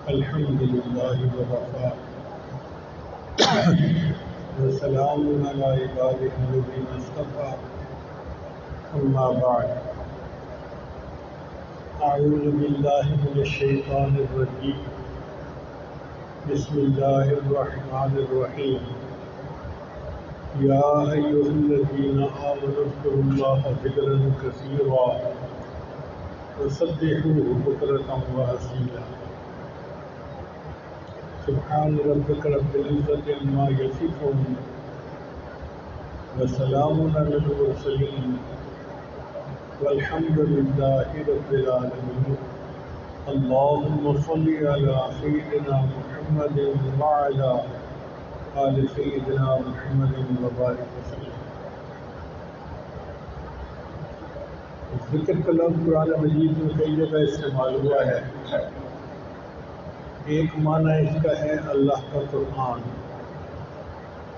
الحمد لله وكفى وسلام على عباده الذين اصطفى أما بعد أعوذ بالله من الشيطان الرجيم بسم الله الرحمن الرحيم يا أيها الذين آمنوا اذكروا الله ذكرا كثيرا وسبحوه بكرة وأصيلا سبحان ربك رب العزة عما يصفون وسلام على المرسلين والحمد لله رب العالمين اللهم صل على سيدنا محمد وعلى آل سيدنا محمد وبارك وسلم۔ ذکر کا لفظ قرآن مجید میں کئی جگہ استعمال ہوا ہے۔ ایک معنی اس کا ہے اللہ کا قرآن،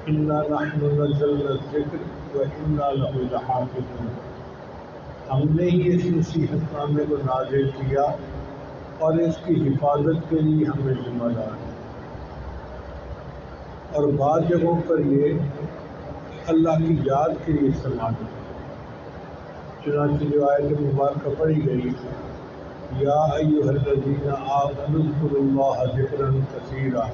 اِنَّا نَحْنُ نَزَّلْنَا الذِّكْرَ وَإِنَّا لَهُ لَحَافِظُونَ، ہم نے ہی اس نصیحت نامے کو نازل کیا اور اس کی حفاظت کے لیے ہمیں ذمہ دار ہے۔ اور بعض جگہوں پر یہ اللہ کی یاد کے لیے استعمال ہے، چنانچہ جو آیت مبارکہ پڑھی گئی یا ایھا الذین آمنوا اذکروا اللہ ذکرا کثیرا،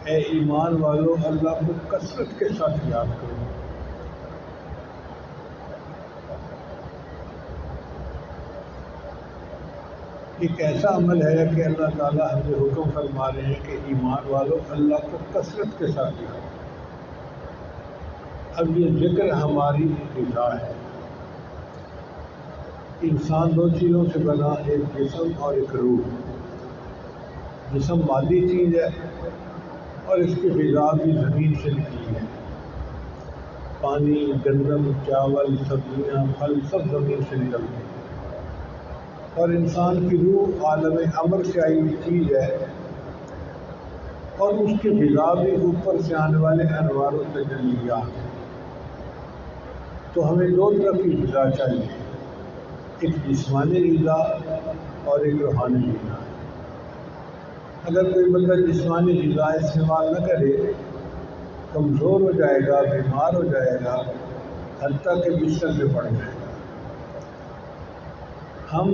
اے ایمان والو اللہ کو کثرت کے ساتھ یاد کرو۔ ایک ایسا عمل ہے کہ اللہ تعالیٰ ہمیں حکم فرما رہے ہیں کہ ایمان والو اللہ کو کثرت کے ساتھ یاد کرو۔ اب یہ ذکر ہماری غذا ہے۔ انسان دو چیزوں سے بنا، ایک جسم اور ایک روح۔ جسم مادی چیز ہے اور اس کی غذا بھی زمین سے نکلی ہے۔ پانی، گندم، چاول، سبزیاں، پھل سب زمین سے نکلتے ہیں۔ اور انسان کی روح عالم امر سے آئی ہوئی چیز ہے اور اس کی غذا بھی اوپر سے آنے والے انوار و تجلیات ہیں۔ تو ہمیں دو طرح کی غذا چاہیے، ایک جسمانی غذا اور ایک روحانی غذا۔ اگر کوئی بندہ جسمانی غذا استعمال نہ کرے، کمزور ہو جائے گا، بیمار ہو جائے گا، حتیٰ کہ بستر پہ پڑ جائے گا۔ ہم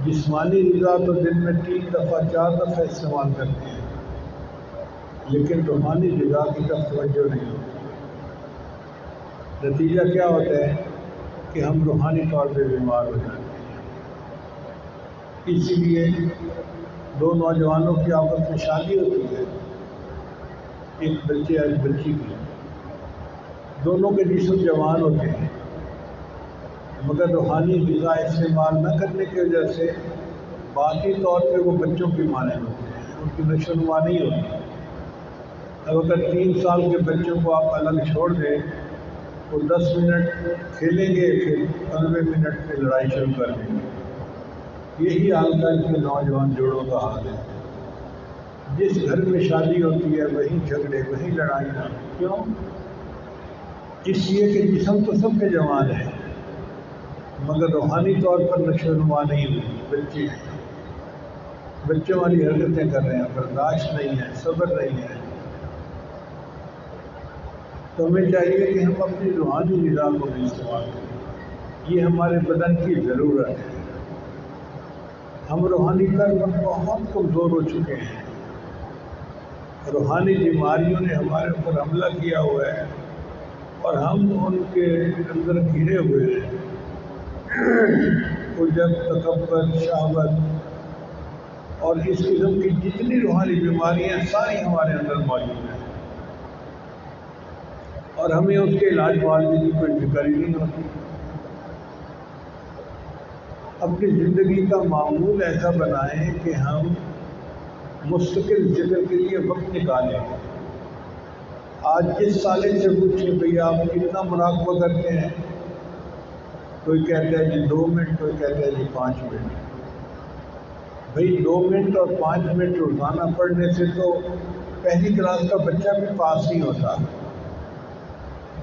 جسمانی غذا تو دن میں 3 دفعہ 4 دفعہ استعمال کرتے ہیں، لیکن روحانی غذا کی طرف توجہ نہیں ہوتی۔ نتیجہ کیا ہوتا ہے کہ ہم روحانی طور پہ بیمار ہو جاتے ہیں۔ اسی لیے دو نوجوانوں کی آپس میں شادی ہوتی ہے، ایک بچے اور ایک بچی کی، دونوں کے جسم جوان ہوتے ہیں، مگر روحانی غذا استعمال نہ کرنے کی وجہ سے باقی طور پہ وہ بچوں کی مانند ہوتے ہیں، ان کی نشو و نما نہیں ہوتی۔ اب اگر 3 سال کے بچوں کو آپ الگ چھوڑ دیں، وہ 10 منٹ کھیلیں گے، پھر 15 منٹ میں لڑائی شروع کر دیں گے۔ یہی حال کل کے نوجوان جوڑوں کا حال ہے۔ جس گھر میں شادی ہوتی ہے وہیں جھگڑے، وہیں لڑائیاں۔ کیوں؟ اس لیے کہ جسم تو سب کے جوان ہے، مگر روحانی طور پر نشو و نما نہیں ہوئی۔ بچے ہیں، بچوں والی حرکتیں کر رہے ہیں، برداشت نہیں ہے، صبر نہیں ہے۔ تو ہمیں چاہیے کہ ہم اپنی روحانی غذا کو بھی استعمال کریں، یہ ہمارے بدن کی ضرورت ہے۔ ہم روحانی طور پر بہت کمزور ہو چکے ہیں، روحانی بیماریوں نے ہمارے اوپر حملہ کیا ہوا ہے اور ہم ان کے اندر گھرے ہوئے ہیں۔ عجب، تکبر، شہوت اور اس قسم کی جتنی روحانی بیماریاں ساری ہمارے اندر موجود ہیں، اور ہمیں اس کے علاج معالجے کی کوئی فکر ہی نہیں ہوتی۔ اپنی زندگی کا معمول ایسا بنائیں کہ ہم مستقل ذکر کے لیے وقت نکالیں۔ آج جس سالے سے پوچھیں بھئی آپ کتنا مراقبہ کرتے ہیں، کوئی کہتا ہے جی 2 منٹ، کوئی کہتا ہے جی 5 منٹ۔ بھئی 2 منٹ اور 5 منٹ روزانہ پڑھنے سے تو پہلی کلاس کا بچہ بھی پاس نہیں ہوتا۔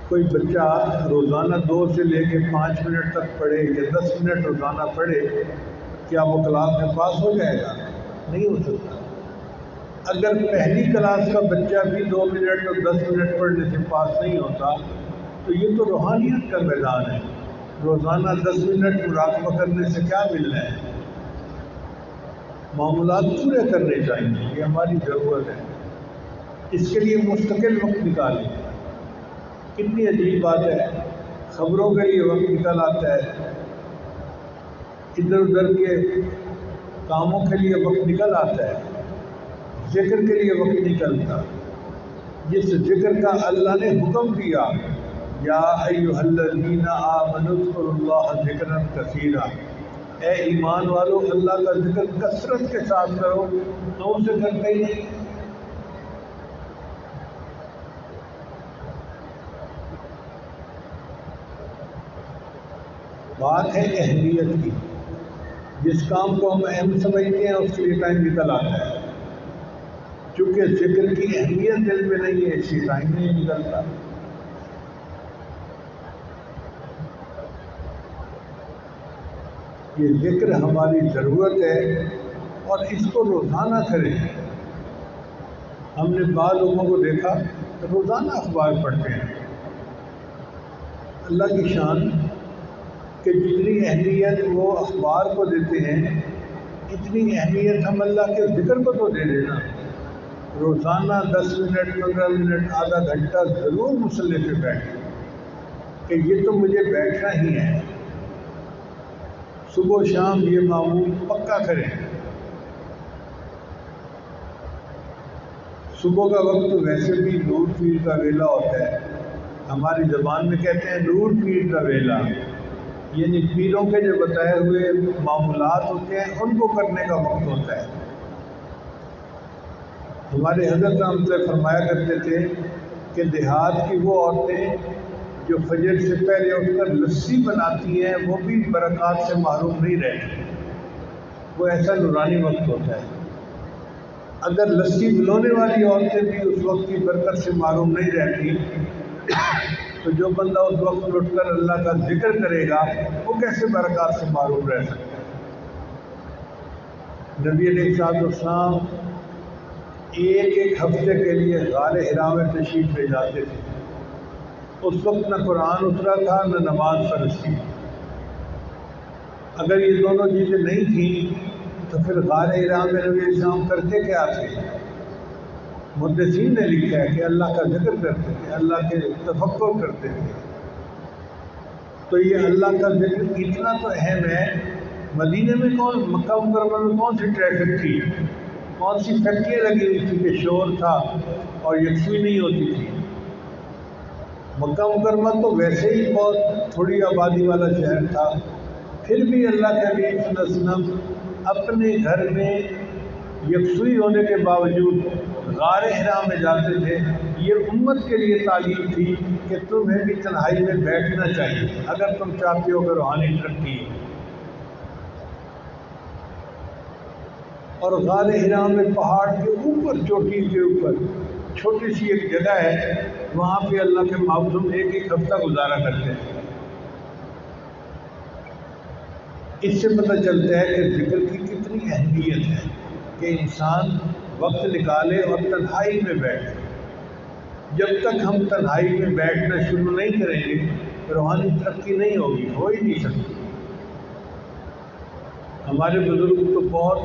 کوئی بچہ روزانہ 2 سے لے کے 5 منٹ تک پڑھے یا 10 منٹ روزانہ پڑھے، کیا وہ کلاس میں پاس ہو جائے گا؟ نہیں ہو سکتا۔ اگر پہلی کلاس کا بچہ بھی 2 منٹ اور 10 منٹ پڑھنے سے پاس نہیں ہوتا تو یہ تو روحانیت کا میدان ہے۔ روزانہ 10 منٹ مراقبہ کرنے سے کیا ملنا ہے؟ معمولات پورے کرنے چاہیے، یہ ہماری ضرورت ہے۔ اس کے لیے مستقل وقت نکالیں۔ کتنی عجیب بات ہے، خبروں کے لیے وقت نکل آتا ہے، ادھر ادھر کے کاموں کے لیے وقت نکل آتا ہے، ذکر کے لیے وقت نکلتا۔ جس ذکر کا اللہ نے حکم دیا، یا ایھا الذین آمنوا اذکروا اللہ ذکرا کثیرا، اے ایمان والو اللہ کا ذکر کثرت کے ساتھ کرو، تو اسے کرتے ہی نہیں۔ بات ہے اہمیت کی، جس کام کو ہم اہم سمجھتے ہیں اس کے لیے ٹائم نکل آتا ہے، چونکہ ذکر کی اہمیت دل میں نہیں ہے اس لیے ٹائم نہیں نکلتا۔ یہ ذکر ہماری ضرورت ہے اور اس کو روزانہ کریں۔ ہم نے بعض لوگوں کو دیکھا روزانہ اخبار پڑھتے ہیں۔ اللہ کی شان کہ جتنی اہمیت وہ اخبار کو دیتے ہیں اتنی اہمیت ہم اللہ کے ذکر کو تو دے دینا۔ روزانہ 10 منٹ 15 منٹ آدھا گھنٹہ ضرور مصلی پہ بیٹھیں کہ یہ تو مجھے بیٹھنا ہی ہے۔ صبح و شام یہ معمول پکا کریں۔ صبح کا وقت ویسے بھی نور پیر کا ویلا ہوتا ہے، ہماری زبان میں کہتے ہیں نور پیر کا ویلا، یعنی پیروں کے جو بتائے ہوئے معمولات ہوتے ہیں ان کو کرنے کا وقت ہوتا ہے۔ ہمارے حضرت رحمۃ اللہ فرمایا کرتے تھے کہ دیہات کی وہ عورتیں جو فجر سے پہلے اٹھ کر لسی بناتی ہیں وہ بھی برکات سے محروم نہیں رہتی، وہ ایسا نورانی وقت ہوتا ہے۔ اگر لسی بنانے والی عورتیں بھی اس وقت کی برکت سے محروم نہیں رہتی تو جو بندہ اس وقت اٹھ کر اللہ کا ذکر کرے گا وہ کیسے برکات سے محروم رہ سکتا ہے؟ نبی علیہ السلام ایک ہفتے کے لیے غار حرا میں تشریف لے جاتے تھے۔ اس وقت نہ قرآن اترا تھا نہ نماز فرض تھی۔ اگر یہ دونوں چیزیں نہیں تھیں تو پھر غار حرا میں نبی علیہ السلام کرتے کیا تھے؟ محدثین نے لکھا ہے کہ اللہ کا ذکر کرتے تھے، اللہ کے تفکر کرتے تھے۔ تو یہ اللہ کا ذکر اتنا تو اہم ہے۔ مدینہ میں مکہ مکرمہ میں کون سی ٹریفک تھی، کون سی فیکٹریاں لگی ہوئی تھی کہ شور تھا اور یکسوئی نہیں ہوتی تھی؟ مکہ مکرمہ تو ویسے ہی بہت تھوڑی آبادی والا شہر تھا، پھر بھی اللہ کے نبی صلی اللہ علیہ وسلم اپنے گھر میں یکسوئی ہونے کے باوجود غار حرا میں جاتے تھے۔ یہ امت کے لیے تعلیم تھی کہ تمہیں بھی تنہائی میں بیٹھنا چاہیے اگر تم چاہتے ہو کہ روحانی ترقی۔ اور غار حرا میں پہاڑ کے اوپر چوٹی کے اوپر چھوٹی سی ایک جگہ ہے، وہاں پہ اللہ کے محبوب ایک ہفتہ گزارا کرتے ہیں۔ اس سے پتہ چلتا ہے کہ ذکر کی کتنی اہمیت ہے کہ انسان وقت نکالے اور تنہائی میں بیٹھے۔ جب تک ہم تنہائی میں بیٹھنا شروع نہیں کریں گے روحانی ترقی نہیں ہوگی، ہو ہی نہیں سکتی۔ ہمارے بزرگ تو بہت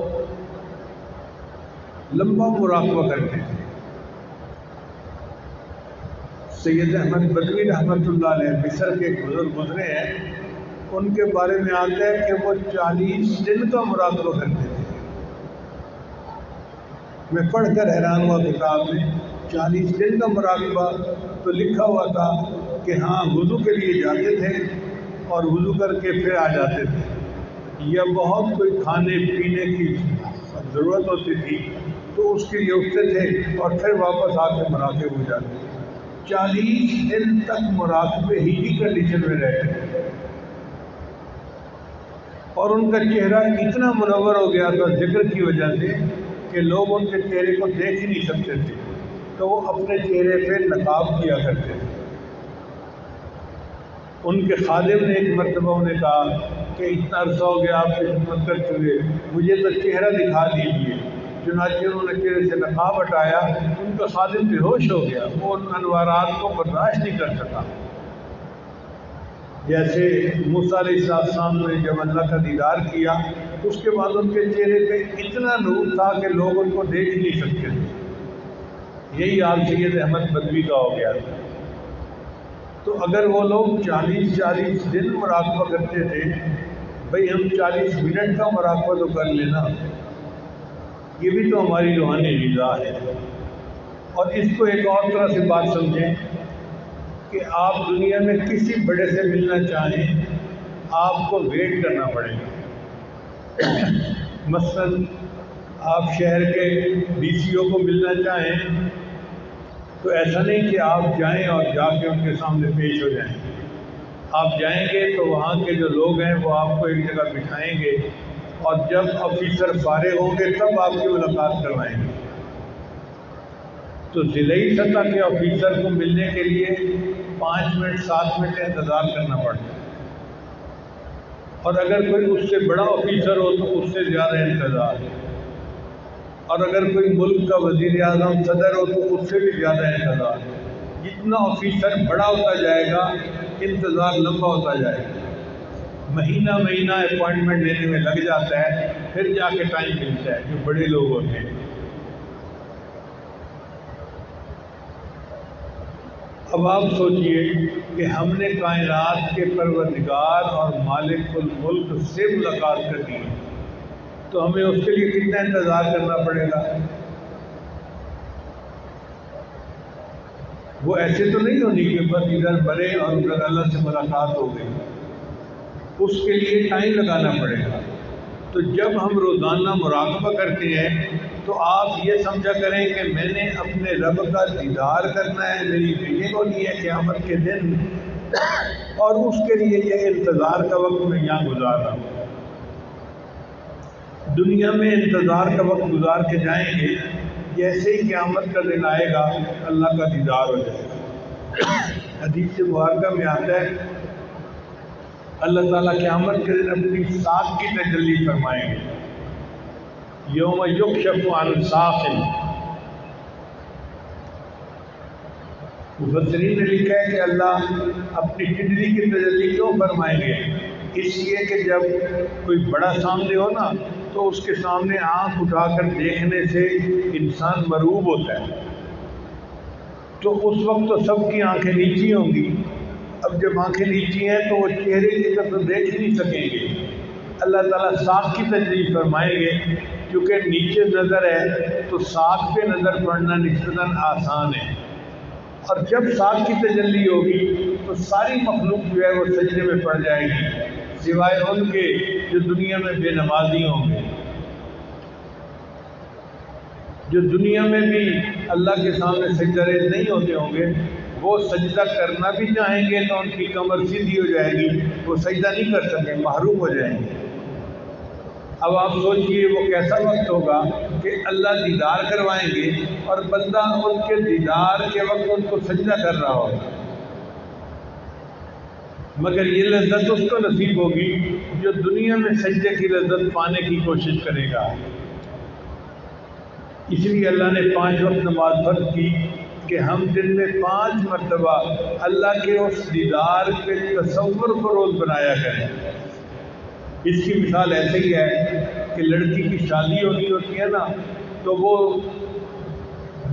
لمبا مراقبہ کرتے تھے۔ سید احمد بدوی رحمۃ اللہ علیہ مصر کے ایک بزرگ گزرے ہیں، ان کے بارے میں آتا ہے کہ وہ 40 دن کا مراقبہ کرتے تھے۔ میں پڑھ کر حیران ہوا کتاب میں 40 دن کا مراقبہ، تو لکھا ہوا تھا کہ ہاں وضو کے لیے جاتے تھے اور وضو کر کے پھر آ جاتے تھے، یا بہت کوئی کھانے پینے کی ضرورت ہوتی تھی تو اس کے لیے اٹھتے تھے اور پھر واپس آ کے مراقبے ہو جاتے تھے۔ 40 دن تک مراقبے ہی کی کنڈیشن میں رہتے تھے، اور ان کا چہرہ اتنا منور ہو گیا تھا ذکر کی وجہ سے کہ لوگ ان کے چہرے کو دیکھ ہی نہیں سکتے تھے، تو وہ اپنے چہرے پہ نقاب کیا کرتے تھے۔ ان کے خادم نے ایک مرتبہ انہیں کہا کہ اتنا عرصہ ہو گیا آپ کی خدمت کرتے ہوئے، مجھے تو چہرہ دکھا دیجیے۔ چنانچہ انہوں نے چہرے سے نقاب ہٹایا، ان کا خادم بے ہوش ہو گیا، وہ ان انوارات کو برداشت نہیں کر سکا۔ جیسے موسیٰ علیہ السلام نے جب اللہ کا دیدار کیا، اس کے بعد ان کے چہرے پہ اتنا نور تھا کہ لوگ ان کو دیکھ نہیں سکتے تھے۔ یہی حال سید احمد بدوی کا ہو گیا تھا۔ تو اگر وہ لوگ 40 دن مراقبہ کرتے تھے، بھئی ہم 40 منٹ کا مراقبہ تو کر لینا، یہ بھی تو ہماری روحانی غذا ہے۔ اور اس کو ایک اور طرح سے بات سمجھیں کہ آپ دنیا میں کسی بڑے سے ملنا چاہیں، آپ کو ویٹ کرنا پڑے گا۔ مثلاً آپ شہر کے ڈی سی او کو ملنا چاہیں تو ایسا نہیں کہ آپ جائیں اور جا کے ان کے سامنے پیش ہو جائیں۔ آپ جائیں گے تو وہاں کے جو لوگ ہیں وہ آپ کو ایک جگہ بٹھائیں گے، اور جب آفیسر فارغ ہوں گے تب آپ کی ملاقات کروائیں گے۔ تو ضلعی سطح کے آفیسر کو ملنے کے لیے 5 منٹ 7 منٹ انتظار کرنا پڑتا ہے، اور اگر کوئی اس سے بڑا آفیسر ہو تو اس سے زیادہ انتظار، اور اگر کوئی ملک کا وزیر اعظم صدر ہو تو اس سے بھی زیادہ انتظار۔ جتنا آفیسر بڑا ہوتا جائے گا انتظار لمبا ہوتا جائے گا، مہینہ اپوائنٹمنٹ لینے میں لگ جاتا ہے، پھر جا کے ٹائم ملتا ہے جو بڑے لوگ ہوتے ہیں۔ اب آپ سوچئے کہ ہم نے کائنات کے پروردگار اور مالک الملک سے ملاقات کرنی ہے، تو ہمیں اس کے لیے کتنا انتظار کرنا پڑے گا؟ وہ ایسے تو نہیں ہونی کہ بس ادھر مرے اور ادھر اللہ سے ملاقات ہو گئی، اس کے لیے ٹائم لگانا پڑے گا۔ تو جب ہم روزانہ مراقبہ کرتے ہیں تو آپ یہ سمجھا کریں کہ میں نے اپنے رب کا دیدار کرنا ہے، میری ویٹنگ ہونی ہے قیامت کے دن، اور اس کے لیے یہ انتظار کا وقت میں یہاں گزار رہا ہوں۔ دنیا میں انتظار کا وقت گزار کے جائیں گے، جیسے ہی قیامت کا دن آئے گا اللہ کا دیدار ہو جائے گا۔ حدیث مبارکہ میں آتا ہے اللہ تعالیٰ قیامت کے دن اپنی ساکھ کی تجلی فرمائیں گے، یوم یکشف عن ساق۔ مفسرین نے لکھا ہے کہ اللہ اپنی تجلی کی تجلی کیوں فرمائیں گے؟ اس لیے کہ جب کوئی بڑا سامنے ہو نا تو اس کے سامنے آنکھ اٹھا کر دیکھنے سے انسان مرعوب ہوتا ہے، تو اس وقت تو سب کی آنکھیں نیچی ہوں گی۔ اب جب آنکھیں نیچی ہیں تو وہ چہرے کی طرف دیکھ نہیں سکیں گے، اللہ تعالیٰ ساکھ کی تجلی فرمائیں گے، کیونکہ نیچے نظر ہے تو ساکھ پہ نظر پڑنا نسبتاً آسان ہے، اور جب ساکھ کی تجلی ہوگی تو ساری مخلوق جو ہے وہ سجدے میں پڑ جائے گی، سوائے ان کے جو دنیا میں بے نمازی ہوں گے۔ جو دنیا میں بھی اللہ کے سامنے سجدہ ریز نہیں ہوتے ہوں گے، وہ سجدہ کرنا بھی چاہیں گے تو ان کی کمر سیدھی ہو جائے گی، وہ سجدہ نہیں کر سکیں، محروم ہو جائیں گے۔ اب آپ سوچئے وہ کیسا وقت ہوگا کہ اللہ دیدار کروائیں گے اور بندہ ان کے دیدار کے وقت ان کو سجدہ کر رہا ہوگا، مگر یہ لذت اس کو نصیب ہوگی جو دنیا میں سجدے کی لذت پانے کی کوشش کرے گا۔ اس لیے اللہ نے 5 وقت نماز فرض کی کہ ہم دن میں 5 مرتبہ اللہ کے اس دیدار کے تصور کو روز بنایا کریں۔ اس کی مثال ایسے ہی ہے کہ لڑکی کی شادی ہونی ہوتی ہے نا، تو وہ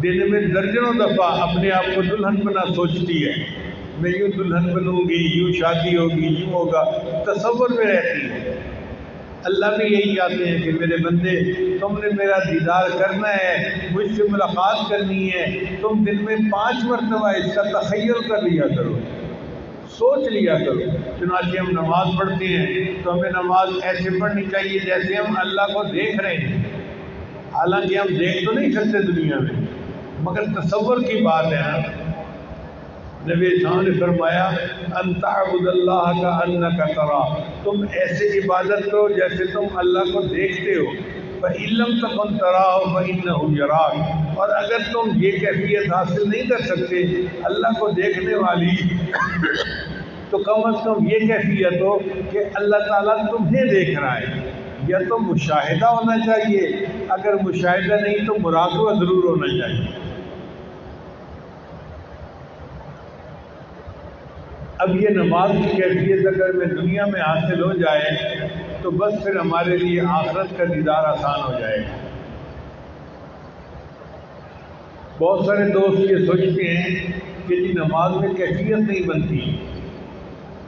دن میں درجنوں دفعہ اپنے آپ کو دلہن بنا سوچتی ہے، میں یوں دلہن بنوں گی، یوں شادی ہوگی، یوں ہوگا، تصور میں رہتی ہے۔ اللہ بھی یہی چاہتے ہیں کہ میرے بندے تم نے میرا دیدار کرنا ہے، مجھ سے ملاقات کرنی ہے، تم دن میں 5 مرتبہ اس کا تخیل کر لیا کرو، سوچ لیا کرو۔ چنانچہ ہم نماز پڑھتے ہیں تو ہمیں نماز ایسے پڑھنی چاہیے جیسے ہم اللہ کو دیکھ رہے ہیں، حالانکہ ہم دیکھ تو نہیں سکتے دنیا میں، مگر تصور کی بات ہے نا۔ نبی صاحب نے فرمایا ان تعبد اللہ کأنک تراہ، تم ایسے عبادت کرو جیسے تم اللہ کو دیکھتے ہو، فإن لم تکن تراہ فإنہ یراک، اور اگر تم یہ کیفیت حاصل نہیں کر سکتے اللہ کو دیکھنے والی تو کم از کم یہ کیفیت ہو کہ اللہ تعالیٰ تمہیں دیکھ رہا ہے. یا تو مشاہدہ ہونا چاہیے، اگر مشاہدہ نہیں تو مراقبہ ضرور ہونا چاہیے. اب یہ نماز کی کیفیت اگر میں دنیا میں حاصل ہو جائے تو بس پھر ہمارے لیے آخرت کا دیدار آسان ہو جائے گا. بہت سارے دوست یہ سوچتے ہیں کہ جی نماز میں کیفیت نہیں بنتی.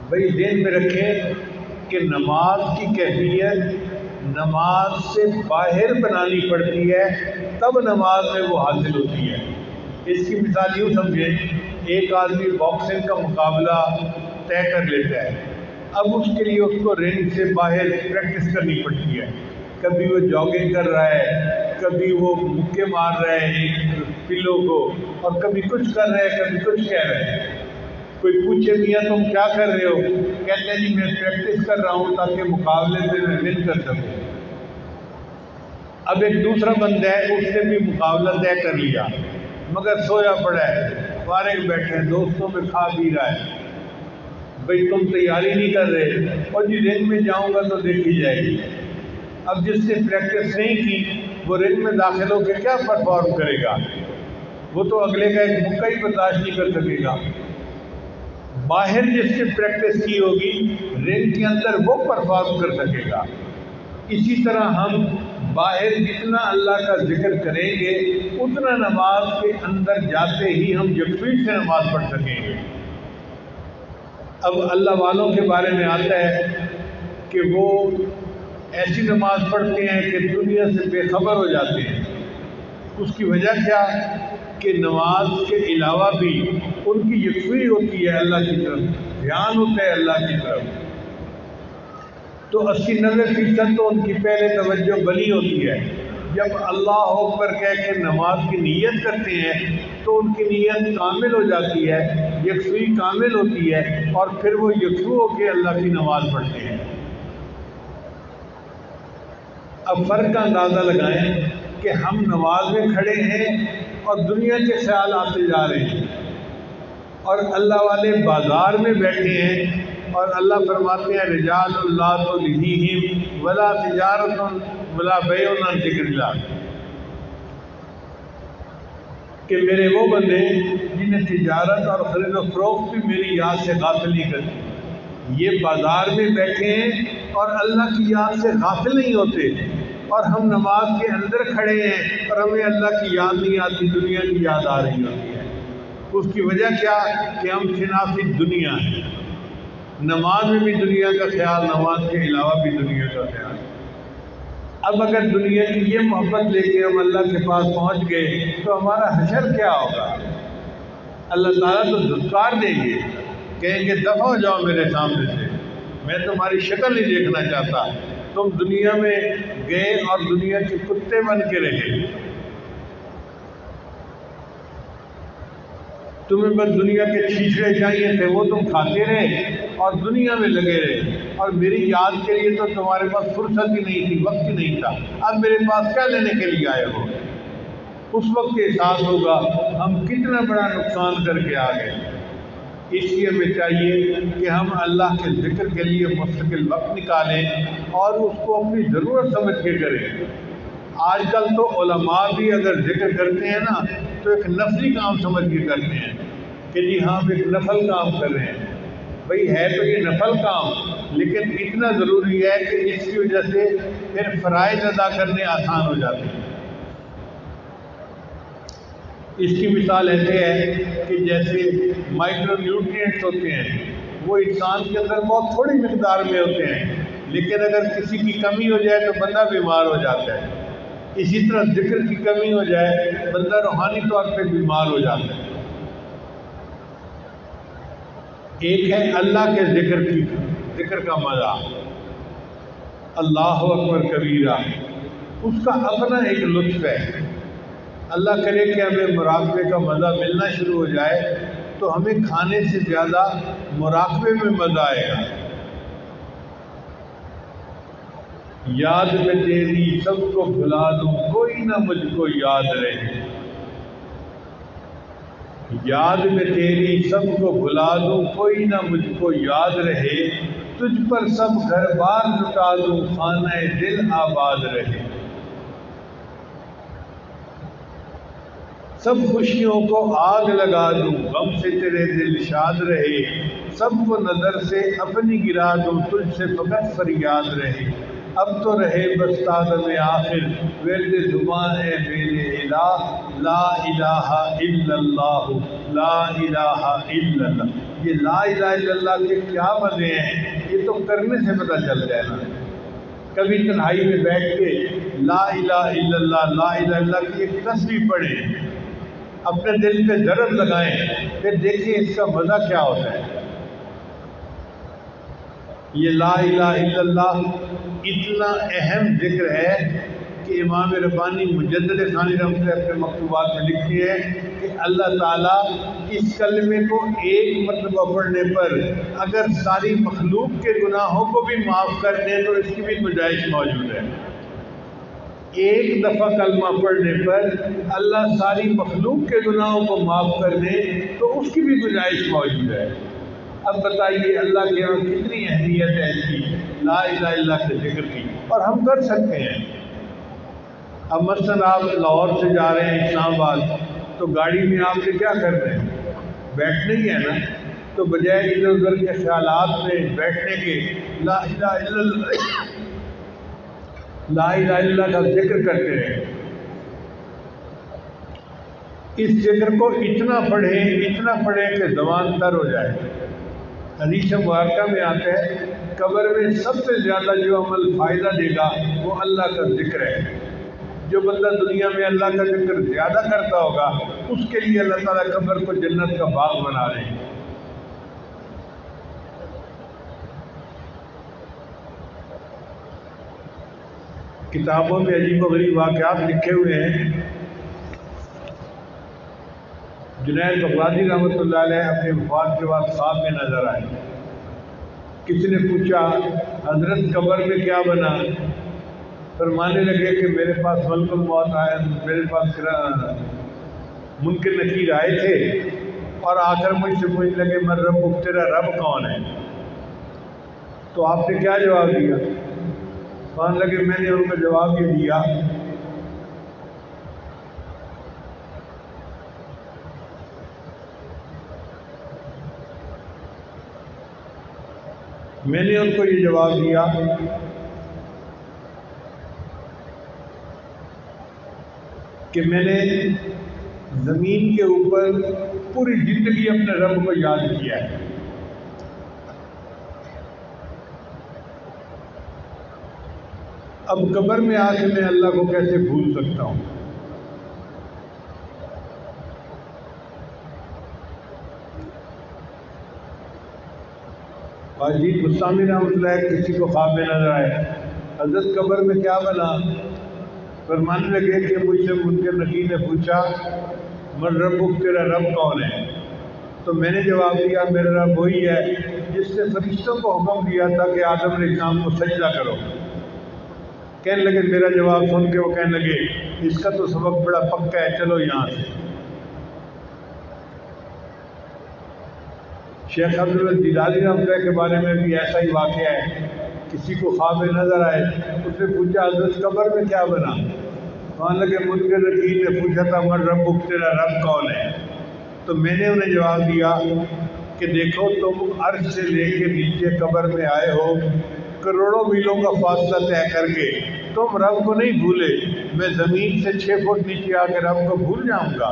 بھائی ذہن میں رکھیں کہ نماز کی کیفیت نماز سے باہر بنانی پڑتی ہے، تب نماز میں وہ حاصل ہوتی ہے. اس کی مثال یوں سمجھیں، ایک آدمی باکسنگ کا مقابلہ طے کر لیتا ہے. اب اس کے لیے اس کو رنگ سے باہر پریکٹس کرنی پڑتی ہے. کبھی وہ جاگنگ کر رہا ہے، کبھی وہ مکے مار رہا ہے ایک پلو کو، اور کبھی کچھ کر رہا ہے، کبھی کچھ کہہ رہا ہے. کوئی پوچھے میاں تم کیا کر رہے ہو؟ کہتے ہیں جی میں پریکٹس کر رہا ہوں تاکہ مقابلے میں ون کر سکوں. اب ایک دوسرا بندہ ہے، اس نے بھی مقابلہ طے کر لیا مگر سویا پڑا ہے، فارغ بیٹھے ہیں، دوستوں میں کھا پی رہا ہے. بھئی تم تیاری نہیں کر رہے، اور جی رنگ میں جاؤں گا تو دیکھی جائے گی. اب جس نے پریکٹس نہیں کی وہ رنگ میں داخل ہو کے کیا پرفارم کرے گا؟ وہ تو اگلے کا ایک مکہ ہی برداشت نہیں کر سکے گا. باہر جس نے پریکٹس کی ہوگی رنگ کے اندر وہ پرفارم کر سکے گا. اسی طرح ہم باہر جتنا اللہ کا ذکر کریں گے اتنا نماز کے اندر جاتے ہی ہم یکسوئی سے نماز پڑھ سکیں گے. اب اللہ والوں کے بارے میں آتا ہے کہ وہ ایسی نماز پڑھتے ہیں کہ دنیا سے بے خبر ہو جاتے ہیں. اس کی وجہ کیا کہ نماز کے علاوہ بھی ان کی یکسوئی ہوتی ہے اللہ کی طرف، دھیان ہوتا ہے اللہ کی طرف. تو 80-90% تو ان کی پہلے توجہ بنی ہوتی ہے. جب اللہ اکبر کہہ کے نماز کی نیت کرتے ہیں تو ان کی نیت کامل ہو جاتی ہے، یکسوئی کامل ہوتی ہے، اور پھر وہ یکسو ہو کے اللہ کی نماز پڑھتے ہیں. اب فرق کا اندازہ لگائیں کہ ہم نماز میں کھڑے ہیں اور دنیا کے خیال آتے جا رہے ہیں، اور اللہ والے بازار میں بیٹھے ہیں اور اللہ فرماتے ہیں رجال لا تلہیہم ولا تجارۃ ولا بیع عن ذکر اللہ، کہ میرے وہ بندے جنہیں تجارت اور خرید و فروخت بھی میری یاد سے غافل نہیں کرتی. یہ بازار میں بیٹھے ہیں اور اللہ کی یاد سے غافل نہیں ہوتے، اور ہم نماز کے اندر کھڑے ہیں اور ہمیں اللہ کی یاد نہیں آتی، دنیا کی یاد آ رہی ہوتی ہے. اس کی وجہ کیا کہ ہم شناسی دنیا ہیں. نماز میں بھی دنیا کا خیال، نماز کے علاوہ بھی دنیا کا خیال. اب اگر دنیا کی یہ محبت لے کے ہم اللہ کے پاس پہنچ گئے تو ہمارا حشر کیا ہوگا؟ اللہ تعالیٰ تو دھتکار دیں گے، کہیں گے دفع ہو جاؤ میرے سامنے سے، میں تمہاری شکل نہیں دیکھنا چاہتا. تم دنیا میں گئے اور دنیا کے کتے بن کے رہے، تمہیں بس دنیا کے چھیچڑے چاہیے تھے، وہ تم کھاتے رہے اور دنیا میں لگے رہے، اور میری یاد کے لیے تو تمہارے پاس فرصت ہی نہیں تھی، وقت ہی نہیں تھا. اب میرے پاس کیا لینے کے لیے آئے ہو؟ اس وقت احساس ہوگا ہم کتنا بڑا نقصان کر کے آ گئے. اس لیے ہمیں چاہیے کہ ہم اللہ کے ذکر کے لیے مستقل وقت نکالیں اور اس کو اپنی ضرورت سمجھ کے کریں. آج کل تو علماء بھی اگر ذکر کرتے ہیں نا تو ایک نفلی کام سمجھ کے کرتے ہیں کہ جی ہاں ہم ایک نفل کام کر رہے ہیں. بھئی ہے تو یہ نفل کام، لیکن اتنا ضروری ہے کہ اس کی وجہ سے پھر فرائض ادا کرنے آسان ہو جاتے ہیں. اس کی مثال ایسے ہے کہ جیسے مائکرو نیوٹرینٹس ہوتے ہیں، وہ انسان کے اندر بہت تھوڑی مقدار میں ہوتے ہیں، لیکن اگر کسی کی کمی ہو جائے تو بندہ بیمار ہو جاتا ہے. اسی طرح ذکر کی کمی ہو جائے بندہ روحانی طور پہ بیمار ہو جاتا ہے. ایک ہے اللہ کے ذکر کا مزہ، اللہ اکبر کبیرہ، اس کا اپنا ایک لطف ہے. اللہ کرے کہ ہمیں مراقبے کا مزہ ملنا شروع ہو جائے تو ہمیں کھانے سے زیادہ مراقبے میں مزہ آئے گا. یاد میں تیری سب کو بھلا دوں، کوئی نہ مجھ کو یاد رہے. یاد میں تیری سب کو بھلا دوں، کوئی نہ مجھ کو یاد رہے، تجھ پر سب گھر بار لٹا دوں، خانہ دل آباد رہے۔ سب خوشیوں کو آگ لگا دوں، غم سے تیرے دل شاد رہے، سب کو نظر سے اپنی گرا دوں، تجھ سے فقط فریاد رہے۔ اب تو رہے بس تادم آخر، ورد زبان ہے میرے الہ، لا الہ الا اللہ، لا الہ الا اللہ۔ یہ لا الہ الا اللہ کے کیا مزے ہیں، یہ تو کرنے سے پتہ چل جائے نا۔ کبھی تنہائی میں بیٹھ کے لا الہ الا اللہ، لا الہ الا اللہ کی ایک تسبیح پڑھیں، اپنے دل پہ ضرب لگائیں، پھر دیکھیں اس کا مزہ کیا ہوتا ہے۔ یہ لا الہ الا اللہ اتنا اہم ذکر ہے کہ امام ربانی مجدد ثانی رحمۃ اللہ اپنے مکتوبات میں لکھتے ہیں کہ اللہ تعالیٰ اس کلمے کو ایک مرتبہ پڑھنے پر اگر ساری مخلوق کے گناہوں کو بھی معاف کر دیں تو اس کی بھی گنجائش موجود ہے۔ ایک دفعہ کلمہ پڑھنے پر اللہ ساری مخلوق کے گناہوں کو معاف کر دے تو اس کی بھی گنجائش موجود ہے۔ اب بتائیے اللہ کے یہاں کتنی اہمیت ہے اس کی، لا الہ الا اللہ کے ذکر کی، اور ہم کر سکتے ہیں۔ اب مثلاً آپ لاہور سے جا رہے ہیں اسلام آباد، تو گاڑی میں آپ نے کیا کرنا ہے، بیٹھنا ہی ہے نا، تو بجائے ادھر ادھر کے خیالات میں بیٹھنے کے لا الہ الا اللہ، لا الہ الا اللہ کا ذکر کرتے رہیں۔ اس ذکر کو اتنا پڑھیں کہ زبان تر ہو جائے۔ حدیث مبارکہ میں آتا ہے قبر میں سب سے زیادہ جو عمل فائدہ دے گا وہ اللہ کا ذکر ہے۔ جو بندہ دنیا میں اللہ کا ذکر زیادہ کرتا ہوگا اس کے لیے اللہ تعالیٰ قبر کو جنت کا باغ بنا رہے ہیں۔ کتابوں میں عجیب و غریب واقعات لکھے ہوئے ہیں۔ جنید بغدادی رحمۃ اللہ علیہ اپنے وفات کے بعد خواب میں نظر آئے۔ کسی نے پوچھا حضرت قبر میں کیا بنا؟ فرمانے لگے کہ میرے پاس ملک الموت آیا، میرے پاس منکر نکیر آئے تھے اور آ کر مجھ سے پوچھنے لگے من رب، تیرا رب کون ہے؟ تو آپ نے کیا جواب دیا؟ فرمانے لگے میں نے ان کو جواب یہ دیا کہ میں نے زمین کے اوپر پوری زندگی اپنے رب کو یاد کیا ہے۔ اب قبر میں آ کے میں اللہ کو کیسے بھول سکتا ہوں؟ واجد بستامی رحمۃ اللہ کسی کو خواب میں نظر آئے، حضرت قبر میں کیا بنا؟ فرمانے لگے کہ مجھ سے منکر نکیر نے پوچھا من ربک، تیرا رب کون ہے؟ تو میں نے جواب دیا میرا رب وہی ہے جس نے فرشتوں کو حکم دیا تھا کہ آدم علیہ السلام کو سجدہ کرو۔ کہنے لگے میرا جواب سن کے وہ کہنے لگے اس کا تو سبق بڑا پکا ہے، چلو یہاں سے۔ شیخ عبداللہ جیلانی رحمۃ اللہ کے بارے میں بھی ایسا ہی واقعہ ہے۔ کسی کو خواب میں نظر آئے، اس نے پوچھا حضرت قبر میں کیا بنا؟ کہنے لگے منکر نکیر نے پوچھا تھا من ربک، تیرا رب کون ہے؟ تو میں نے انہیں جواب دیا کہ دیکھو تم عرش سے لے کے نیچے قبر میں آئے ہو، کروڑوں میلوں کا فاصلہ طے کر کے، تم رب کو نہیں بھولے، میں زمین سے 6 فٹ نیچے آ کے رب کو بھول جاؤں گا؟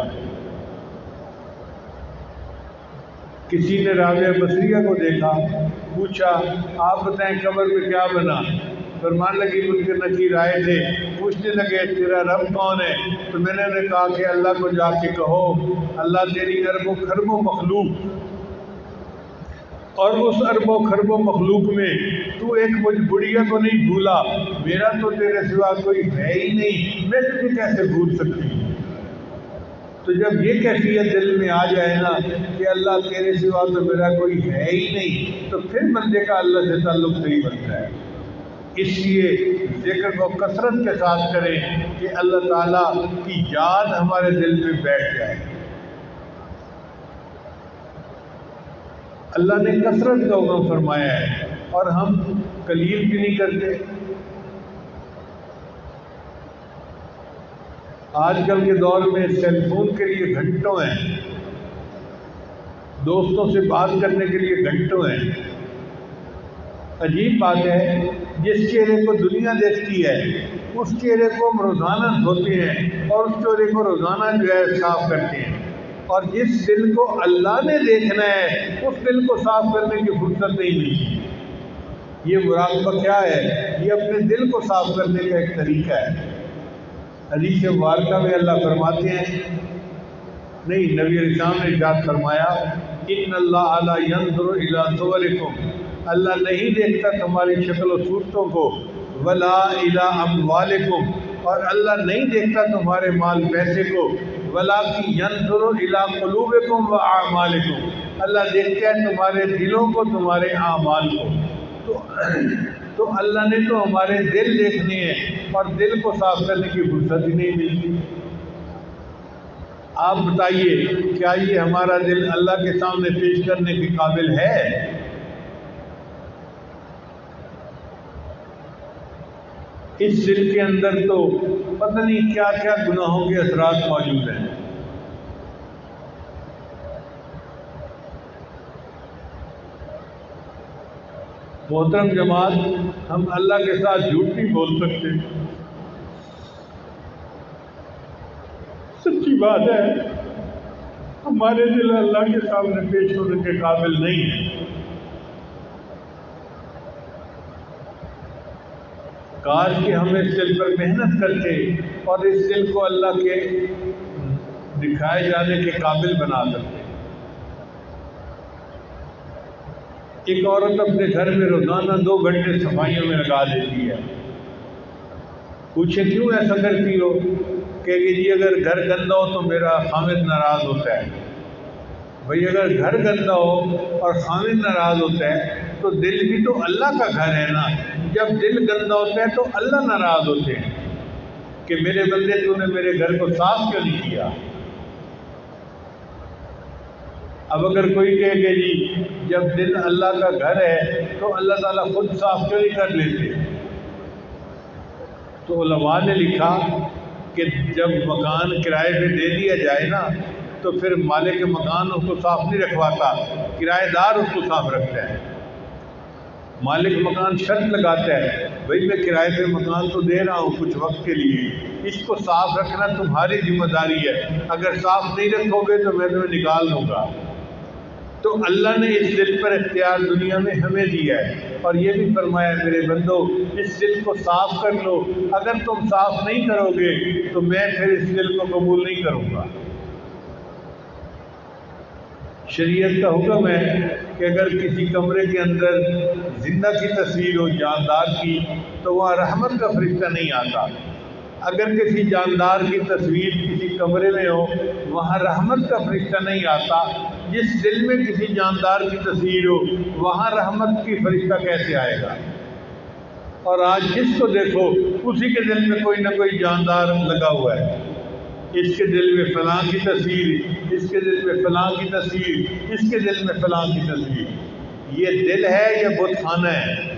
کسی نے رابعہ بصریہ کو دیکھا، پوچھا آپ بتائیں قبر میں کیا بنا؟ فرمان لگی منکر نکیر آئے تھے، پوچھنے لگے تیرا رب کون ہے؟ تو میں نے انہیں کہا کہ اللہ کو جا کے کہو اللہ تیری ارب و خرب و مخلوق، اور اس ارب و خرب و مخلوق میں تو ایک مجھ بڑھیا کو نہیں بھولا، میرا تو تیرے سوا کوئی ہے ہی نہیں، میں تجھے کیسے بھول سکتی ہوں؟ تو جب یہ کیفیت دل میں آ جائے نا کہ اللہ تیرے سوا تو میرا کوئی ہے ہی نہیں، تو پھر بندے کا اللہ سے تعلق صحیح بنتا ہے۔ اس لیے ذکر کو کثرت کے ساتھ کریں کہ اللہ تعالیٰ کی یاد ہمارے دل میں بیٹھ جائے۔ اللہ نے کثرت کا حکم فرمایا ہے اور ہم قلیل بھی نہیں کرتے۔ آج کل کے دور میں سیل فون کے لیے گھنٹوں ہیں، دوستوں سے بات کرنے کے لیے گھنٹوں ہیں۔ عجیب بات ہے، جس چہرے کو دنیا دیکھتی ہے اس چہرے کو ہم روزانہ دھوتے ہیں اور اس چہرے کو روزانہ جو ہے صاف کرتے ہیں، اور جس دل کو اللہ نے دیکھنا ہے اس دل کو صاف کرنے کی فرصت نہیں ملتی۔ یہ مراقبہ کیا ہے؟ یہ اپنے دل کو صاف کرنے کا ایک طریقہ ہے۔ حدیث مبارکہ میں اللہ فرماتے ہیں، نہیں، نبی علیہ السلام نے ارشاد فرمایا، ان اللہ لا ينظر الى صورکم، اللہ نہیں دیکھتا تمہاری شکل و صورتوں کو، ولا الى اموالکم، اور اللہ نہیں دیکھتا تمہارے مال پیسے کو، ولکن ينظر الى قلوبکم واعمالکم، اللہ دیکھتا ہے تمہارے دلوں کو، تمہارے اعمال کو۔ تو اللہ نے تو ہمارے دل دیکھنے ہیں اور دل کو صاف کرنے کی فرصت ہی نہیں ملتی۔ آپ بتائیے، کیا یہ ہمارا دل اللہ کے سامنے پیش کرنے کے قابل ہے؟ اس دل کے اندر تو پتہ نہیں کیا کیا گناہوں کے اثرات موجود ہیں۔ محترم جماعت، ہم اللہ کے ساتھ جھوٹ نہیں بول سکتے، سچی بات ہے، ہمارے دل اللہ کے سامنے پیش ہونے کے قابل نہیں ہیں۔ کاش کہ ہم اس دل پر محنت کرتے اور اس دل کو اللہ کے دکھائے جانے کے قابل بنا سکتے۔ ایک عورت اپنے گھر میں روزانہ 2 گھنٹے صفائیوں میں لگا دیتی ہے، پوچھے کیوں ایسا کرتی ہو؟ کہ جی اگر گھر گندا ہو تو میرا خامد ناراض ہوتا ہے۔ بھئی اگر گھر گندا ہو اور خامد ناراض ہوتا ہے تو دل بھی تو اللہ کا گھر ہے نا، جب دل گندا ہوتا ہے تو اللہ ناراض ہوتے ہیں کہ میرے بندے تو نے میرے گھر کو صاف کیوں نہیں کیا۔ اب اگر کوئی کہے کہ جی جب دل اللہ کا گھر ہے تو اللہ تعالیٰ خود صاف کیوں نہیں کر لیتے؟ تو علماء نے لکھا کہ جب مکان کرائے پہ دے دیا جائے نا تو پھر مالک مکان اس کو صاف نہیں رکھواتا، کرایہ دار اس کو صاف رکھتا ہے۔ مالک مکان شرط لگاتا ہے، بھئی میں کرائے پہ مکان تو دے رہا ہوں کچھ وقت کے لیے، اس کو صاف رکھنا تمہاری ذمہ داری ہے، اگر صاف نہیں رکھو گے تو میں تمہیں نکال دوں گا۔ تو اللہ نے اس دل پر اختیار دنیا میں ہمیں دیا ہے، اور یہ بھی فرمایا میرے بندو اس دل کو صاف کر لو، اگر تم صاف نہیں کرو گے تو میں پھر اس دل کو قبول نہیں کروں گا۔ شریعت کا حکم ہے کہ اگر کسی کمرے کے اندر زندہ کی تصویر ہو، جاندار کی، تو وہاں رحمت کا فرشتہ نہیں آتا۔ اگر کسی جاندار کی تصویر کسی کمرے میں ہو، وہاں رحمت کا فرشتہ نہیں آتا۔ جس دل میں کسی جاندار کی تصویر ہو وہاں رحمت کی فرشتہ کیسے آئے گا؟ اور آج جس کو دیکھو اسی کے دل میں کوئی نہ کوئی جاندار لگا ہوا ہے، اس کے دل میں فلاں کی تصویر، اس کے دل میں فلاں کی تصویر، اس کے دل میں فلاں کی تصویر۔ یہ دل ہے یا بت خانہ ہے؟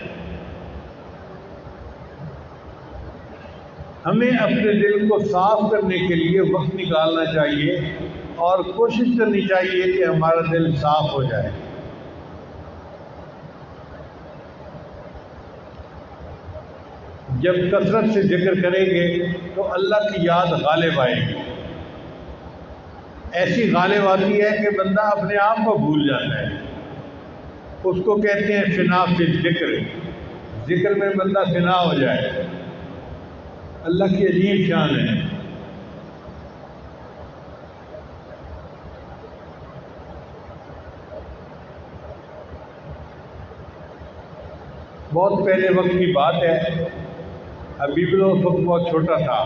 ہمیں اپنے دل کو صاف کرنے کے لیے وقت نکالنا چاہیے اور کوشش کرنی چاہیے کہ ہمارا دل صاف ہو جائے۔ جب کثرت سے ذکر کریں گے تو اللہ کی یاد غالب آئے گی، ایسی غالب آتی ہے کہ بندہ اپنے آپ کو بھول جاتا ہے۔ اس کو کہتے ہیں فنا فی الذکر، ذکر میں بندہ فنا ہو جائے۔ اللہ کی عجیب شان ہے۔ بہت پہلے وقت کی بات ہے، حبیب اللہ اس وقت بہت چھوٹا تھا،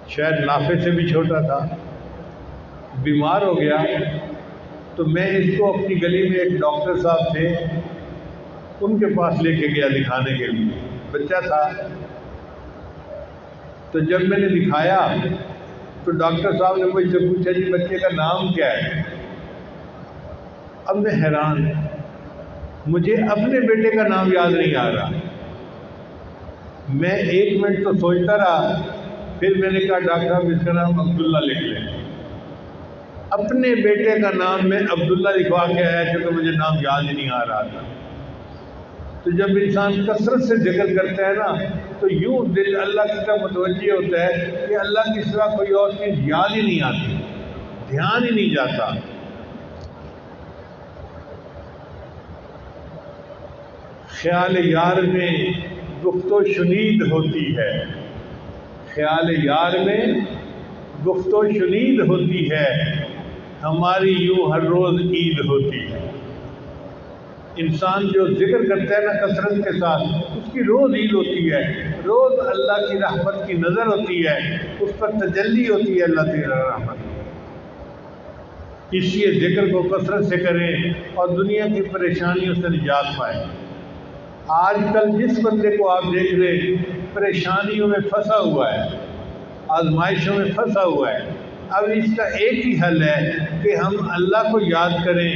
شاید نافع سے بھی چھوٹا تھا، بیمار ہو گیا۔ تو میں اس کو اپنی گلی میں ایک ڈاکٹر صاحب تھے ان کے پاس لے کے گیا دکھانے کے لیے، بچہ تھا۔ تو جب میں نے دکھایا تو ڈاکٹر صاحب نے مجھ سے پوچھا جی بچے کا نام کیا ہے؟ اب میں حیران ہوں، مجھے اپنے بیٹے کا نام یاد نہیں آ رہا۔ میں 1 منٹ تو سوچتا رہا، پھر میں نے کہا ڈاکٹر صاحب اس کا نام عبداللہ لکھ لیں۔ اپنے بیٹے کا نام میں عبداللہ لکھوا کے آیا کیونکہ مجھے نام یاد ہی نہیں آ رہا تھا۔ تو جب انسان کثرت سے ذکر کرتا ہے نا تو یوں دل اللہ کی طرف متوجہ ہوتا ہے کہ اللہ کی سوا کوئی اور چیز یاد ہی نہیں آتی، دھیان ہی نہیں جاتا۔ خیال یار میں گفت و شنید ہوتی ہے، خیال یار میں گفت و شنید ہوتی ہے، ہماری یوں ہر روز عید ہوتی ہے۔ انسان جو ذکر کرتا ہے نا کثرت کے ساتھ، اس کی روز عید ہوتی ہے، روز اللہ کی رحمت کی نظر ہوتی ہے، اس پر تجلی ہوتی ہے اللہ کی رحمت۔ اس لیے ذکر کو کثرت سے کریں اور دنیا کی پریشانیوں سے نجات پائیں۔ آج کل جس بندے کو آپ دیکھ رہے پریشانیوں میں پھنسا ہوا ہے، آزمائشوں میں پھنسا ہوا ہے، اب اس کا ایک ہی حل ہے کہ ہم اللہ کو یاد کریں،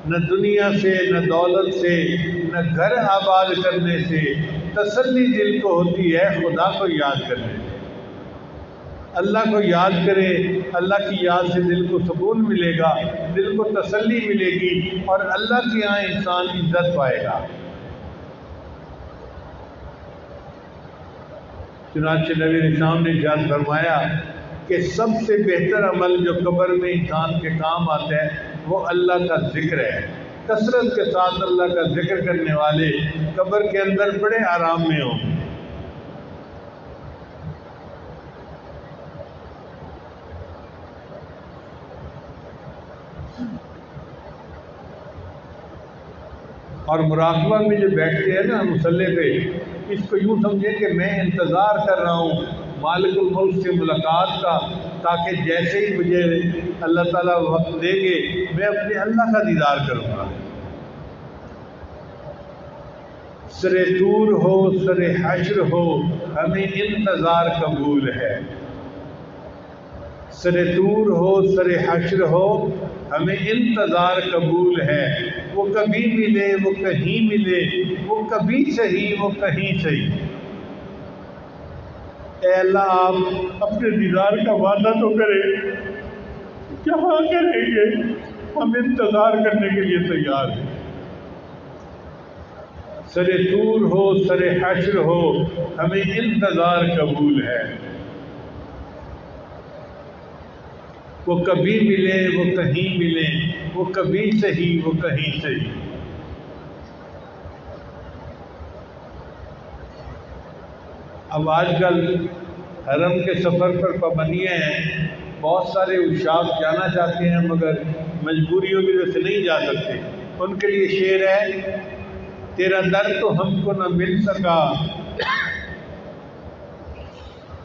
نہ دنیا سے، نہ دولت سے، نہ گھر آباد کرنے سے تسلی دل کو ہوتی ہے، خدا کو یاد کرنے سے۔ اللہ کو یاد کرے، اللہ کی یاد سے دل کو سکون ملے گا، دل کو تسلی ملے گی اور اللہ کے یہاں انسان عزت پائے گا۔ چنانچہ نبی اسلام نے ارشاد فرمایا کہ سب سے بہتر عمل جو قبر میں انسان کے کام آتا ہے وہ اللہ کا ذکر ہے۔ کثرت کے ساتھ اللہ کا ذکر کرنے والے قبر کے اندر بڑے آرام میں ہوں۔ اور مراقبہ میں جو بیٹھتے ہیں نا مصلی پہ، اس کو یوں سمجھیں کہ میں انتظار کر رہا ہوں مالک الموت سے ملاقات کا، تاکہ جیسے ہی مجھے اللہ تعالیٰ وقت دیں گے میں اپنے اللہ کا دیدار کروں گا۔ سر طور ہو سر حشر ہو ہمیں انتظار قبول ہے، سر طور ہو سر حشر ہو ہمیں انتظار قبول ہے، وہ کبھی ملے وہ کہیں ملے، وہ کبھی صحیح وہ کہیں صحیح۔ اے اللہ آپ اپنے دیدار کا وعدہ تو کریں، کہاں کریں گے، ہم انتظار کرنے کے لیے تیار ہیں۔ سر طور ہو سر حشر ہو ہمیں انتظار قبول ہے، وہ کبھی ملے وہ کہیں ملے، وہ کبھی صحیح وہ کہیں صحیح۔ اب آج کل حرم کے سفر پر پابندیاں ہیں، بہت سارے عشاق جانا چاہتے ہیں مگر مجبوریوں کی وجہ سے نہیں جا سکتے۔ ان کے لیے شعر ہے، تیرا در تو ہم کو نہ مل سکا،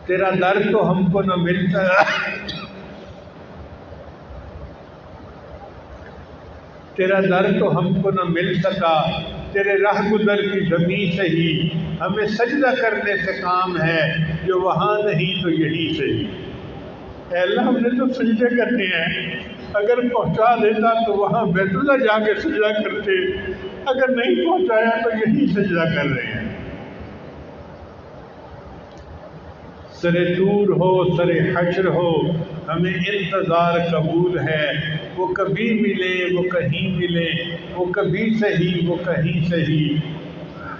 تیرا در تو ہم کو نہ مل سکا، تیرا در تو ہم کو نہ مل سکا، تیرے راہ گزر کی زمیں صحیح، ہمیں سجدہ کرنے سے کام ہے، جو وہاں نہیں تو یہی صحیح۔ اے اللہ ہم نے تو سجدے کرنے ہیں، اگر پہنچا دیتا تو وہاں بیت اللہ جا کے سجدہ کرتے، اگر نہیں پہنچایا تو یہی سجدہ کر رہے ہیں۔ سر طور ہو سر حشر ہو ہمیں انتظار قبول ہے، وہ کبھی ملے وہ کہیں ملے، وہ کبھی صحیح وہ کہیں صحیح۔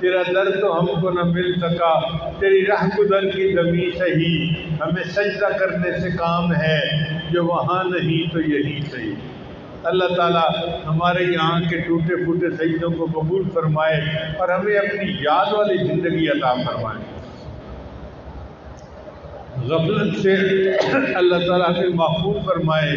تیرا در تو ہم کو نہ مل سکا، تیری راہ گزر کی زمیں صحیح، ہمیں سجدہ کرنے سے کام ہے، جو وہاں نہیں تو یہی صحیح۔ اللہ تعالیٰ ہمارے یہاں کے ٹوٹے پھوٹے سجدوں کو قبول فرمائے اور ہمیں اپنی یاد والی زندگی عطا فرمائے۔ غفلت سے اللہ تعالیٰ ہمیں محفوظ فرمائے۔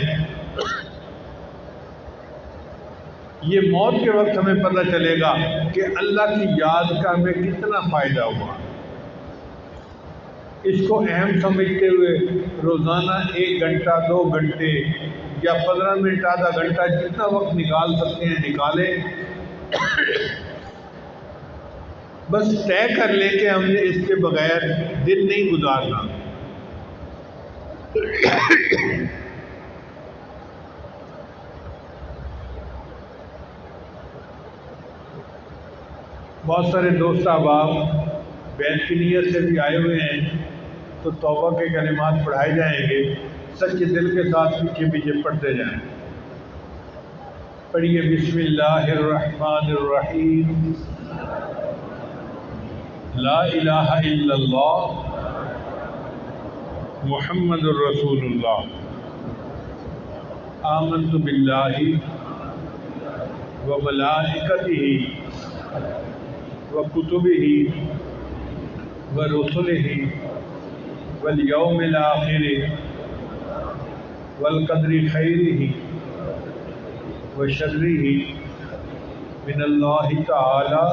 یہ موت کے وقت ہمیں پتہ چلے گا کہ اللہ کی یاد کا ہمیں کتنا فائدہ ہوا۔ اس کو اہم سمجھتے ہوئے روزانہ 1 گھنٹہ 2 گھنٹے یا 15 منٹ آدھا گھنٹہ جتنا وقت نکال سکتے ہیں نکالیں، بس طے کر لیں کہ ہم نے اس کے بغیر دن نہیں گزارنا۔ بہت سارے دوست احباب بیت کی نیت سے بھی آئے ہوئے ہیں، تو توبہ کے کلمات پڑھائے جائیں گے، سچے دل کے ساتھ پیچھے پیچھے پڑھتے جائیں۔ پڑھیے بسم اللہ الرحمن الرحیم، لا الہ الا اللہ محمد الرسول اللہ، آمنت باللہ وملائکتہ وکتبہ ورسلہ والیوم الآخر والقدر خیرہ وشرہ من اللہ تعالی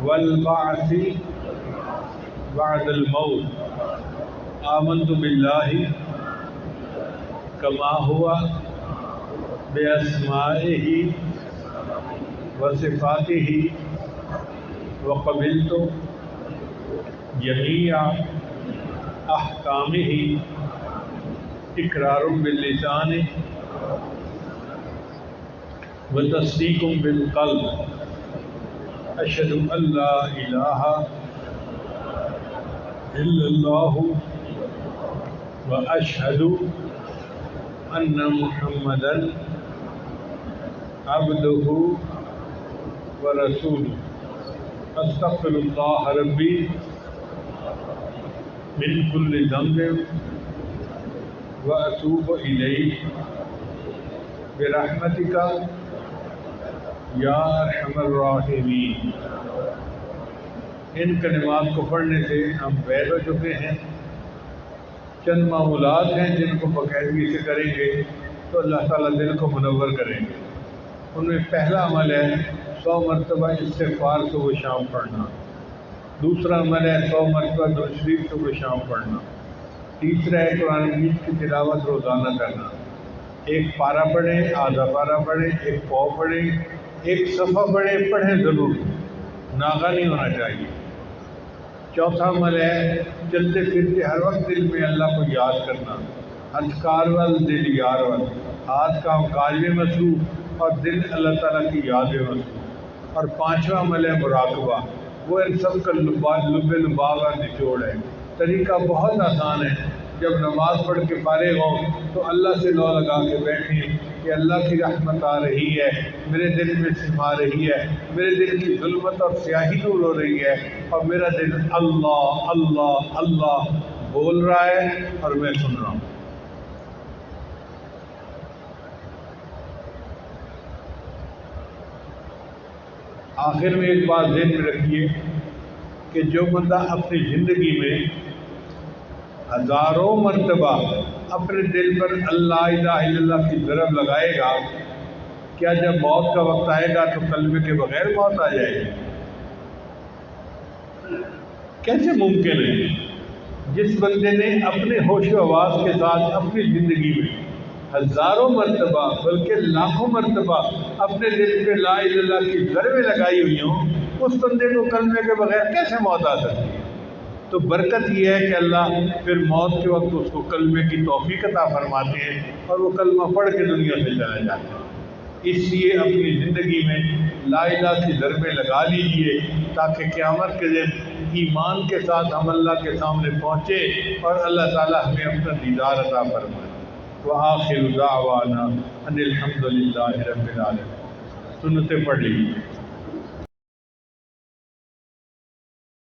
والبعث بعد الموت، آمنت باللہ کما ہوا باسمائہ وصفاتہ وقبلت جمیع احکامہ اقرار باللسان وتصدیق بالقلب، اشہد ان لا الہ الا اللہ واشہد ان محمدا عبدہ ورسولہ، استغفر اللہ ربی من کل ذنب واتوب الیہ برحمتک یا ارحم الراحمین۔ ان کلمات کو پڑھنے سے ہم بیت ہو چکے ہیں۔ چند معمولات ہیں جن کو باقاعدگی سے کریں گے تو اللہ تعالیٰ دل کو منور کریں گے۔ ان میں پہلا عمل ہے 100 مرتبہ استغفار صبح شام پڑھنا، دوسرا عمل ہے 100 مرتبہ درود شریف صبح شام پڑھنا، تیسرا ہے قرآن مجید کی تلاوت روزانہ کرنا، ایک پارہ پڑھیں، آدھا پارہ پڑھیں، ایک پاؤ پڑھیں، ایک صفحہ پڑھیں ضرور، ناغہ نہیں ہونا چاہیے۔ چوتھا عمل ہے چلتے پھرتے ہر وقت دل میں اللہ کو یاد کرنا، اذکار وال دل یار وال، ہاتھ کام کاج میں مصروف اور دل اللہ تعالیٰ کی یاد میں مصروف۔ اور پانچواں عمل ہے مراقبہ، وہ ان سب کا لب لباب اور نچوڑ ہے۔ طریقہ بہت آسان ہے، جب نماز پڑھ کے فارغ ہو تو اللہ سے لو لگا کے بیٹھیں کہ اللہ کی رحمت آ رہی ہے، میرے دل میں سما رہی ہے، میرے دل کی ظلمت اور سیاہی دور ہو رہی ہے، اور میرا دل اللہ اللہ اللہ بول رہا ہے اور میں سن رہا ہوں۔ آخر میں ایک بات ذہن میں رکھیے کہ جو بندہ اپنی زندگی میں ہزاروں مرتبہ اپنے دل پر اللہ الہ الا اللہ کی ضرب لگائے گا، کیا جب موت کا وقت آئے گا تو کلمے کے بغیر موت آ جائے گی؟ کیسے ممکن ہے؟ جس بندے نے اپنے ہوش و حواس کے ساتھ اپنی زندگی میں ہزاروں مرتبہ بلکہ لاکھوں مرتبہ اپنے دل پہ لا الہ الا اللہ کی ضربیں لگائی ہوئی ہوں، اس بندے کو کلمے کے بغیر کیسے موت آ سکتی ہے؟ تو برکت یہ ہے کہ اللہ پھر موت کے وقت اس کو کلمے کی توفیق عطا فرماتے ہیں اور وہ کلمہ پڑھ کے دنیا سے چلا جاتا ہے۔ اس لیے اپنی زندگی میں لا الہ کی ضربیں لگا لیجئے تاکہ قیامت کے دن ایمان کے ساتھ ہم اللہ کے سامنے پہنچے اور اللہ تعالیٰ ہمیں اپنا دیدار عطا فرمائے۔ وآخر دعوانا ان الحمد للہ رب العالمین۔ سنتیں پڑھ لیجیے۔